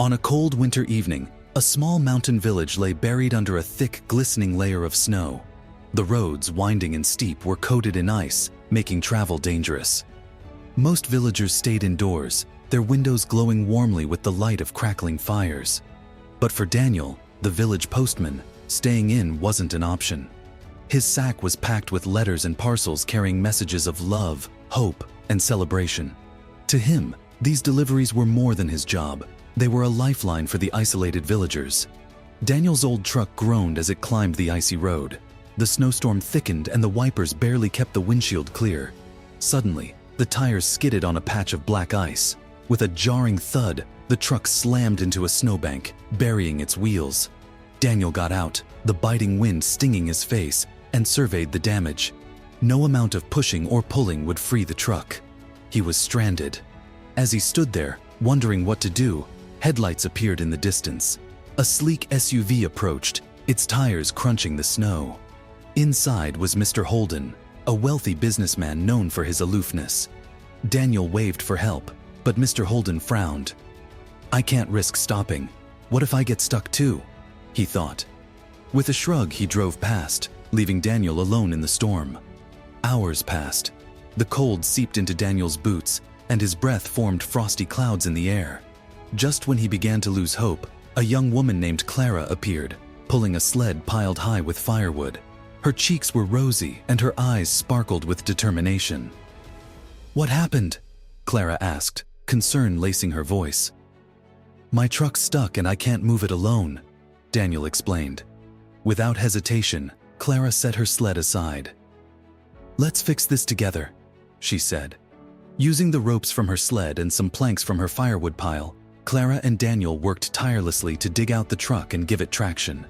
On a cold winter evening, a small mountain village lay buried under a thick, glistening layer of snow. The roads, winding and steep, were coated in ice, making travel dangerous. Most villagers stayed indoors, their windows glowing warmly with the light of crackling fires. But for Daniel, the village postman, staying in wasn't an option. His sack was packed with letters and parcels carrying messages of love, hope, and celebration. To him, these deliveries were more than his job. They were a lifeline for the isolated villagers. Daniel's old truck groaned as it climbed the icy road. The snowstorm thickened and the wipers barely kept the windshield clear. Suddenly, the tires skidded on a patch of black ice. With a jarring thud, the truck slammed into a snowbank, burying its wheels. Daniel got out, the biting wind stinging his face, and surveyed the damage. No amount of pushing or pulling would free the truck. He was stranded. As he stood there, wondering what to do, headlights appeared in the distance. A sleek SUV approached, its tires crunching the snow. Inside was Mr. Holden, a wealthy businessman known for his aloofness. Daniel waved for help, but Mr. Holden frowned. "I can't risk stopping. What if I get stuck too?" he thought. With a shrug, he drove past, leaving Daniel alone in the storm. Hours passed. The cold seeped into Daniel's boots, and his breath formed frosty clouds in the air. Just when he began to lose hope, a young woman named Clara appeared, pulling a sled piled high with firewood. Her cheeks were rosy and her eyes sparkled with determination. "What happened?" Clara asked, concern lacing her voice. "My truck's stuck and I can't move it alone," Daniel explained. Without hesitation, Clara set her sled aside. "Let's fix this together," she said. Using the ropes from her sled and some planks from her firewood pile, Clara and Daniel worked tirelessly to dig out the truck and give it traction.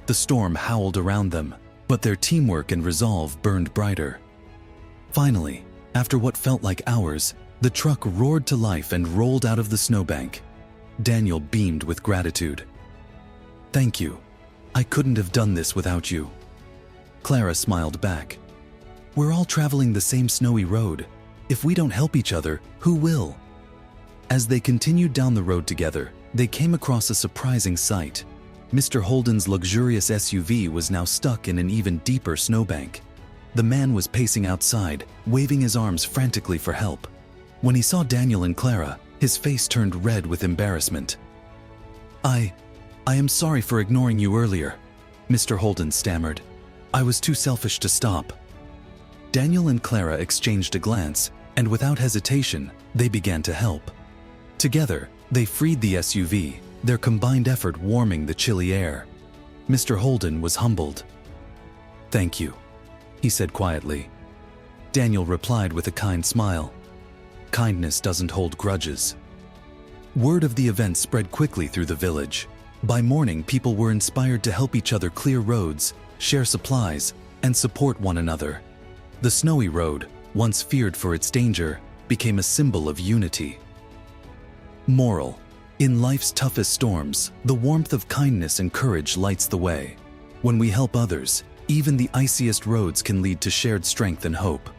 The storm howled around them, but their teamwork and resolve burned brighter. Finally, after what felt like hours, the truck roared to life and rolled out of the snowbank. Daniel beamed with gratitude. "Thank you. I couldn't have done this without you." Clara smiled back. "We're all traveling the same snowy road. If we don't help each other, who will?" As they continued down the road together, they came across a surprising sight. Mr. Holden's luxurious SUV was now stuck in an even deeper snowbank. The man was pacing outside, waving his arms frantically for help. When he saw Daniel and Clara, his face turned red with embarrassment. I am sorry for ignoring you earlier," Mr. Holden stammered. "I was too selfish to stop." Daniel and Clara exchanged a glance, and without hesitation, they began to help. Together, they freed the SUV, their combined effort warming the chilly air. Mr. Holden was humbled. "Thank you," he said quietly. Daniel replied with a kind smile. Kindness doesn't hold grudges. Word of the event spread quickly through the village. By morning, people were inspired to help each other clear roads, share supplies, and support one another. The snowy road, once feared for its danger, became a symbol of unity. Moral: in life's toughest storms, the warmth of kindness and courage lights the way. When we help others, even the iciest roads can lead to shared strength and hope.